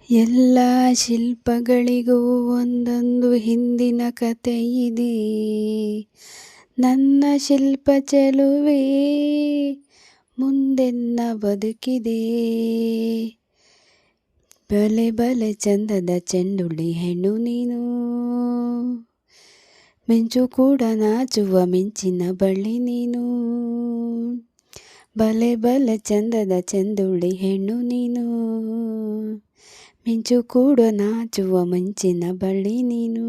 ಎಲ್ಲ ಶಿಲ್ಪಗಳಿಗೂ ಒಂದೊಂದು ಹಿಂದಿನ ಕತೆ ಇದೆ. ನನ್ನ ಶಿಲ್ಪ ಚೆಲುವೆ ಮುಂದೆನ್ನ ಬದುಕಿದೆ. ಬಲೆ ಬಲೆ ಚಂದದ ಚೆಂಡುಳ್ಳಿ ಹೆಣ್ಣು ನೀನು, ಮಿಂಚು ಕೂಡ ನಾಚುವ ಮಿಂಚಿನ ಬಳ್ಳಿ ನೀನು. ಬಲೆ ಬಲೆ ಚಂದದ ಚೆಂದುಳ್ಳಿ ಹೆಣ್ಣು ನೀನು, ಮಿಂಚು ಕೂಡ ನಾಚುವ ಮಿಂಚಿನ ಬಳ್ಳಿ ನೀನು.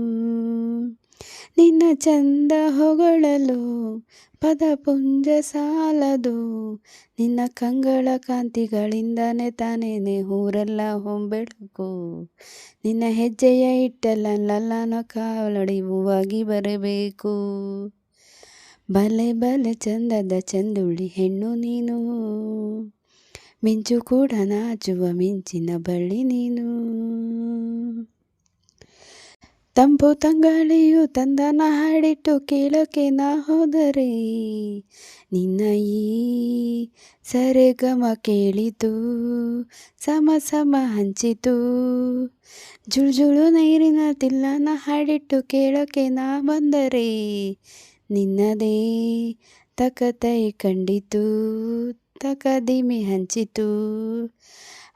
ನಿನ್ನ ಚಂದ ಹೊಗಳಲು ಪದಪುಂಜ ಸಾಲದು, ನಿನ್ನ ಕಂಗಳ ಕಾಂತಿಗಳಿಂದನೇ ತಾನೇನೆ ಊರೆಲ್ಲ ಹೊಂಬೆಳಕು. ನಿನ್ನ ಹೆಜ್ಜೆಯ ಇಟ್ಟಲೆಲ್ಲ ಕಾಲಡಿ ಹೂವಾಗಿ ಬರಬೇಕು. ಬಲೆ ಬಲೆ ಚಂದದ ಚೆಂದುಳ್ಳಿ ಹೆಣ್ಣು ನೀನು, ಮಿಂಚು ಕೂಡ ನಾಚುವ ಮಿಂಚಿನ ಬಳ್ಳಿ ನೀನು. ತಂಪು ತಂಗಾಳಿಯು ತಂದನ ಹಾಡಿಟ್ಟು ಕೇಳೋಕೆ ನಾ ಹೋದರೆ, ನಿನ್ನ ಈ ಸರೆಗಮ ಕೇಳಿತು ಸಮ ಸಮ ಹಂಚಿತು. ಜುಳು ನೀರಿನ ತಿಲ್ಲನ ಹಾಡಿಟ್ಟು ಕೇಳೋಕೆ ನಾ ಬಂದರೆ, ನಿನ್ನದೇ ತಕತೈ ಕಂಡಿತು ತಕದಿಮಿ ಹಂಚಿತು.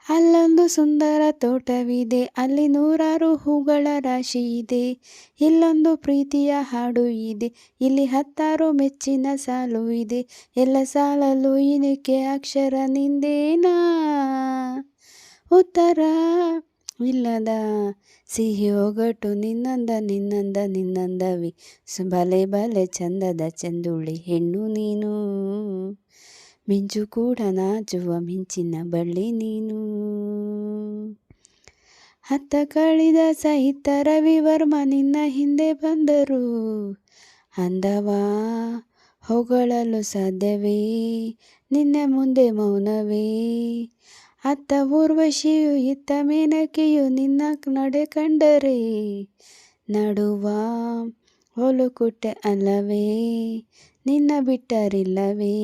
ಅಲ್ಲೊಂದು ಸುಂದರ ತೋಟವಿದೆ, ಅಲ್ಲಿ ನೂರಾರು ಹೂಗಳ ರಾಶಿ ಇದೆ. ಇಲ್ಲೊಂದು ಪ್ರೀತಿಯ ಹಾಡು ಇದೆ, ಇಲ್ಲಿ ಹತ್ತಾರು ಮೆಚ್ಚಿನ ಸಾಲು ಇದೆ. ಎಲ್ಲ ಸಾಲಲು ಇನಿಕೆ ಅಕ್ಷರ ನಿಂದೇನಾ, ಉತ್ತರ ಇಲ್ಲದ ಸಿಹಿ ಒಗಟು ನಿನ್ನಂದ ನಿನ್ನಂದ ನಿನ್ನಂದವಿ. ಬಲೆ ಬಲೆ ಚಂದದ ಚೆಂದುಳ್ಳಿ ಹೆಣ್ಣು ನೀನು, ಮಿಂಚು ಕೂಡ ನಾಚುವ ಮಿಂಚಿನ ಬಳ್ಳಿ ನೀನು. ಹತ್ತ ಕಳಿದ ಸಹಿತ ರವಿವರ್ಮ ನಿನ್ನ ಹಿಂದೆ ಬಂದರು, ಅಂದವಾ ಹೊಗಳಲು ಸಾಧ್ಯವೇ ನಿನ್ನ ಮುಂದೆ ಮೌನವೇ. ಅತ್ತ ಊರ್ವಶಿಯು ಇತ್ತ ಮೇನಕೆಯು ನಿನ್ನ ನಡೆ ಕಂಡರೆ, ನಡುವ ಹೊಲುಕುಟ್ಟೆ ಅಲ್ಲವೇ ನಿನ್ನ ಬಿಟ್ಟರಿಲ್ಲವೇ.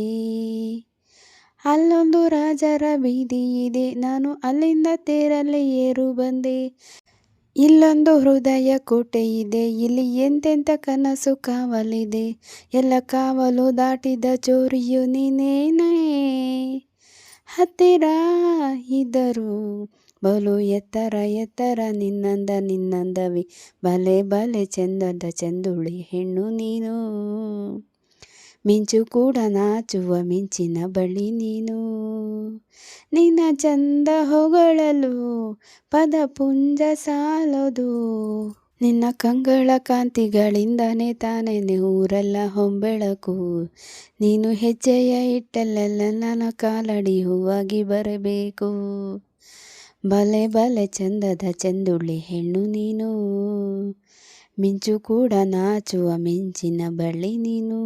ಅಲ್ಲೊಂದು ರಾಜರ ಬೀದಿ ಇದೆ, ನಾನು ಅಲ್ಲಿಂದ ತೇರಲ್ಲಿ ಏರು ಬಂದೆ. ಇಲ್ಲೊಂದು ಹೃದಯ ಕೋಟೆ ಇದೆ, ಇಲ್ಲಿ ಎಂತೆಂಥ ಕನಸು ಕಾವಲಿದೆ. ಎಲ್ಲ ಕಾವಲು ದಾಟಿದ ಚೋರಿಯು ನೀನೇನೇ, ಹತ್ತಿರ ಇದ್ದರು ಬಲು ಎತ್ತರ ಎತ್ತರ ನಿನ್ನಂದ ನಿನ್ನಂದವಿ. ಬಲೆ ಬಲೆ ಚಂದದ ಚೆಂದುಳ್ಳಿ ಹೆಣ್ಣು ನೀನು, ಮಿಂಚು ಕೂಡ ನಾಚುವ ಮಿಂಚಿನ ಬಳ್ಳಿ ನೀನು. ನಿನ್ನ ಚಂದ ಹೊಗಳಲು ಪದಪುಂಜ ಸಾಲದು, ನಿನ್ನ ಕಂಗಳ ಕಾಂತಿಗಳಿಂದನೇ ತಾನೇನೆ ಊರೆಲ್ಲ ಹೊಂಬೆಳಕು. ನೀನು ಹೆಜ್ಜೆಯ ಇಟ್ಟಲ್ಲೆಲ್ಲ ನನ್ನ ಕಾಲಡಿ ಹೂವಾಗಿ ಬರಬೇಕು. ಬಲೆ ಬಲೆ ಚಂದದ ಚೆಂದುಳ್ಳಿ ಹೆಣ್ಣು ನೀನು, ಮಿಂಚು ಕೂಡ ನಾಚುವ ಮಿಂಚಿನ ಬಳ್ಳಿ ನೀನು.